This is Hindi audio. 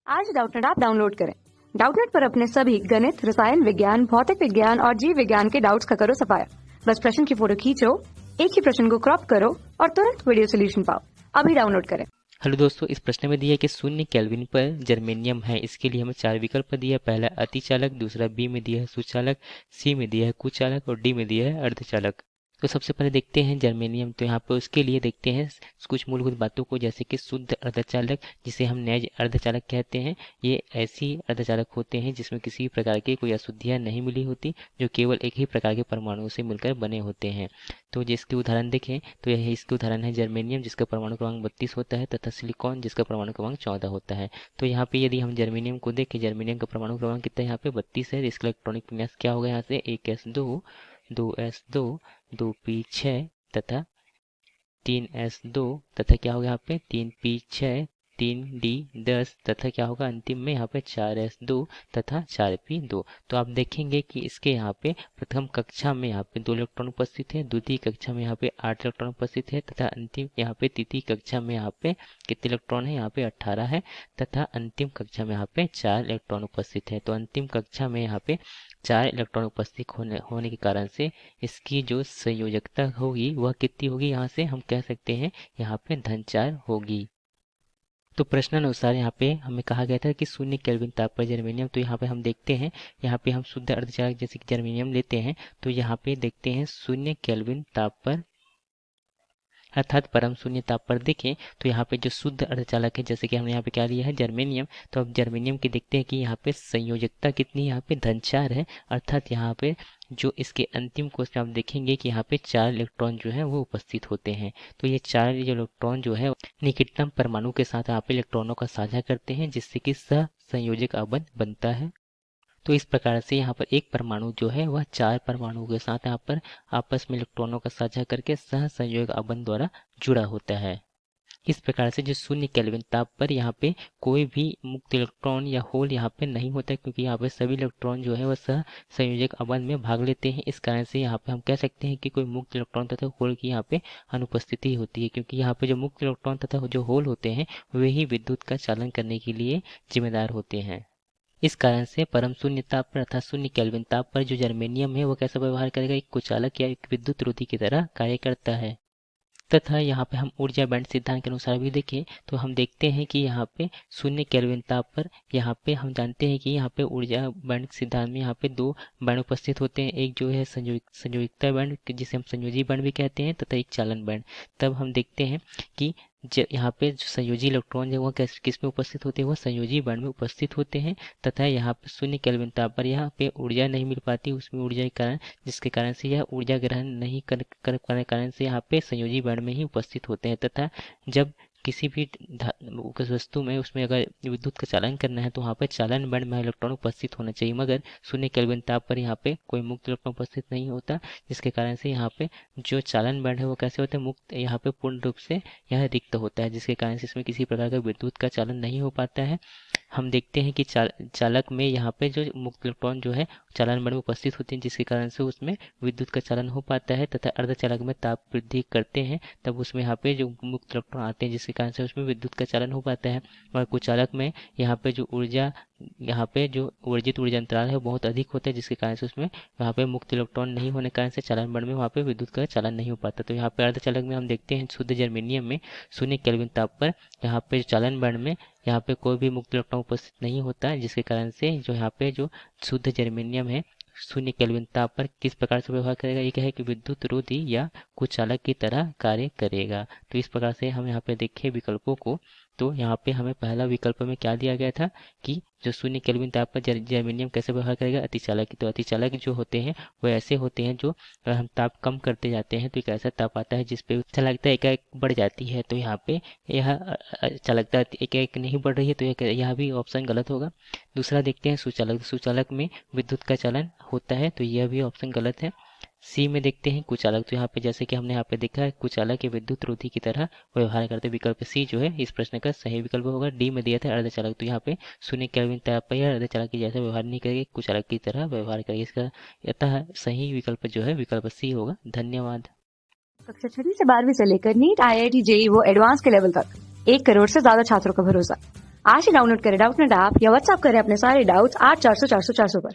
आज डाउटनेट ऐप डाउनलोड करें। डाउटनेट पर अपने सभी गणित, रसायन विज्ञान, भौतिक विज्ञान और जीव विज्ञान के डाउट्स का करो सफाया। बस प्रश्न की फोटो खींचो, एक ही प्रश्न को क्रॉप करो और तुरंत वीडियो सोल्यूशन पाओ। अभी डाउनलोड करें। हेलो दोस्तों, इस प्रश्न में दिया है कि शून्य केल्विन पर जर्मेनियम है। इसके लिए हमें 4 विकल्प दिया है। पहला अतिचालक, दूसरा बी में दिया है सुचालक, सी में दिया है कुचालक और डी में दिया है अर्धचालक। तो सबसे पहले देखते हैं जर्मेनियम। तो यहाँ पर उसके लिए देखते हैं कुछ मूलभूत बातों को, जैसे कि शुद्ध अर्धचालक, जिसे हम नैज अर्धचालक कहते हैं। ये ऐसी अर्धचालक होते हैं जिसमें किसी प्रकार की कोई अशुद्धियाँ नहीं मिली होती, जो केवल एक ही प्रकार के परमाणुओं से मिलकर बने होते हैं। तो जिसके उदाहरण देखें तो यह इसके उदाहरण है जर्मेनियम, जिसका परमाणु क्रमांक 32 होता है, तथा सिलिकॉन, जिसका परमाणु क्रमांक 14 होता है। तो यहाँ पे यदि हम जर्मेनियम को देखें, जर्मेनियम का परमाणु क्रमांक कितना है यहाँ पे 32 है। इसका इलेक्ट्रॉनिक विन्यास क्या होगा यहाँ से 1s2, 2s2, 2p6 तथा 3s2 तथा क्या होगा यहाँ पे 3p6, 3d10 तथा क्या होगा अंतिम में यहाँ पे 4s2 तथा 4p2। तो आप देखेंगे कि इसके यहाँ पे प्रथम कक्षा में यहाँ पे 2 इलेक्ट्रॉन उपस्थित है, द्वितीय कक्षा में यहाँ पे 8 इलेक्ट्रॉन उपस्थित है तथा अंतिम यहाँ पे तृतीय कक्षा में यहाँ पे कितने इलेक्ट्रॉन है यहाँ पे 18 है तथा अंतिम कक्षा में यहाँ पे 4 इलेक्ट्रॉन उपस्थित है। तो अंतिम कक्षा में यहाँ पे 4 इलेक्ट्रॉन उपस्थित होने के कारण से इसकी जो संयोजकता होगी वह कितनी होगी, यहाँ से हम कह सकते हैं यहाँ पे धन 4 होगी। तो प्रश्नानुसार यहाँ पे हमें कहा गया था कि 0 केल्विन ताप पर जर्मेनियम। तो यहाँ पे हम देखते हैं, यहाँ पे हम शुद्ध अर्धचालक जैसे कि जर्मेनियम लेते हैं, तो यहाँ पे देखते हैं 0 केल्विन ताप पर अर्थात परम शून्य ताप पर देखें तो यहाँ पे जो शुद्ध अर्धचालक है, जैसे कि हमने यहाँ पे क्या लिया है जर्मेनियम। तो अब जर्मेनियम की देखते हैं कि यहाँ पे संयोजकता कितनी है, यहाँ पे धन 4 है। अर्थात यहाँ पे जो इसके अंतिम कोष में आप देखेंगे कि यहाँ पे 4 इलेक्ट्रॉन जो है वो उपस्थित होते हैं। तो ये 4 जो इलेक्ट्रॉन जो है निकटतम परमाणु के साथ यहाँ पे इलेक्ट्रॉनों का साझा करते हैं, जिससे कि सह संयोजक आबंध बनता है। तो इस प्रकार से यहाँ पर एक परमाणु जो है वह 4 परमाणुओं के साथ यहाँ पर आपस में इलेक्ट्रॉनों का साझा करके सह संयोग आबंध द्वारा जुड़ा होता है। इस प्रकार से जो 0 केल्विन ताप पर यहाँ पे कोई भी मुक्त इलेक्ट्रॉन या होल यहाँ पे नहीं होता, क्योंकि यहाँ पे सभी इलेक्ट्रॉन जो है वह सह संयोजक आबंध में भाग लेते हैं। इस कारण से यहाँ पे हम कह सकते हैं कि कोई मुक्त इलेक्ट्रॉन तथा होल की यहाँ पे अनुपस्थिति होती है, क्योंकि यहाँ पे जो मुक्त इलेक्ट्रॉन तथा जो होल होते हैं वे ही विद्युत का चालन करने के लिए जिम्मेदार होते हैं। इस कारण से परम शून्य ताप पर अर्थात 0 केल्विन ताप पर जो जर्मेनियम है वो कैसा व्यवहार करेगा, एक कुचालक या एक विद्युत रोधी की तरह कार्य करता है। तथा यहाँ पे हम ऊर्जा बैंड सिद्धांत के अनुसार भी देखें तो हम देखते हैं कि यहाँ पे 0 केल्विन ताप पर यहाँ पे हम जानते हैं कि यहाँ पे ऊर्जा बैंड सिद्धांत में यहाँ पे 2 बैंड उपस्थित होते हैं। एक जो है संयोजकता बैंड, जिसे हम संयोजी बैंड भी कहते हैं, तथा एक चालन बैंड। तब हम देखते हैं कि यहाँ पे जो संयोजी इलेक्ट्रॉन है वह किस में उपस्थित होते हैं, वह संयोजी बैंड में उपस्थित होते हैं। तथा यहाँ पे 0 केल्विन ताप पर यहाँ पे ऊर्जा नहीं मिल पाती उसमें ऊर्जा के कारण, जिसके कारण से यह ऊर्जा ग्रहण नहीं कर पाने के कारण से यहाँ पे संयोजी बैंड में ही उपस्थित होते हैं। तथा जब किसी भी वस्तु में उसमें अगर विद्युत का चालन करना है तो वहाँ पे चालन बैंड में इलेक्ट्रॉन उपस्थित होना चाहिए, मगर 0 केल्विन ताप पर यहाँ पे कोई मुक्त इलेक्ट्रॉन उपस्थित नहीं होता, जिसके कारण से यहाँ पे जो चालन बैंड है वो कैसे होता है, मुक्त, यहाँ पे पूर्ण रूप से यह रिक्त होता है, जिसके कारण से इसमें किसी प्रकार का विद्युत का चालन नहीं हो पाता है। हम देखते हैं कि चालक में यहाँ पे जो मुक्त इलेक्ट्रॉन जो है चालन बैंड में उपस्थित होते हैं, जिसके कारण से उसमें विद्युत का चालन हो पाता है। तथा अर्धचालक में ताप वृद्धि करते हैं तब उसमें यहाँ पे जो मुक्त इलेक्ट्रॉन आते हैं, जिसके कारण से उसमें विद्युत का चालन हो पाता है। और कुचालक में यहाँ पे जो ऊर्जा, यहाँ पे जो वर्जित ऊर्जा अंतराल है वो बहुत अधिक होता है, जिसके कारण से उसमें वहाँ पे मुक्त इलेक्ट्रॉन नहीं होने के कारण से चालन बैंड में वहाँ पे विद्युत का चालन नहीं हो पाता। तो यहाँ पे अर्धचालक में हम देखते हैं शुद्ध जर्मेनियम में 0 केल्विन ताप पर यहाँ पे चालन बैंड में यहाँ पे कोई भी मुक्त इलेक्ट्रॉन उपस्थित नहीं होता है, जिसके कारण से जो यहाँ पे जो शुद्ध जर्मेनियम है 0 केल्विन ताप पर किस प्रकार से व्यवहार करेगा, ये क्या है कि विद्युत रोधी या कुचालक की तरह कार्य करेगा। तो इस प्रकार से हम यहाँ पे देखें विकल्पों को, तो यहाँ पे हमें पहला विकल्प में क्या दिया गया था कि जो 0 केल्विन ताप पर जर्मेनियम कैसे व्यवहार करेगा, अतिचालक की। तो अतिचालक जो होते हैं वो ऐसे होते हैं जो अगर हम ताप कम करते जाते हैं तो एक ऐसा ताप आता है जिसपे चालकता एकाएक बढ़ जाती है। तो यहाँ पे यह चालकता एकाएक नहीं बढ़ रही है, तो यह भी ऑप्शन गलत होगा। दूसरा देखते हैं सुचालक। सुचालक में विद्युत का चालन होता है, तो यह भी ऑप्शन गलत है। सी में देखते हैं कुचालक। तो यहाँ पे जैसे कि हमने यहाँ पे देखा है कुचालक विद्युत रोधी की तरह व्यवहार करते। विकल्प सी जो है इस प्रश्न का सही विकल्प होगा। डी में दिया था अर्धचालक। तो यहाँ पे 0 केल्विन ताप पर यह अर्धचालक की जैसा व्यवहार नहीं करेगी, कुचालक की तरह व्यवहार करेगी। इसका अतः सही विकल्प जो है विकल्प सी होगा। धन्यवाद। कक्षा 6 से 12वीं से लेकर नीट, IIT, JEE वो एडवांस के लेवल तक 1 करोड़ से ज्यादा छात्रों का भरोसा। आज ही डाउनलोड करें डाउटनेट ऐप या व्हाट्सएप करें अपने सारे डाउट्स 8400 400 400 पर।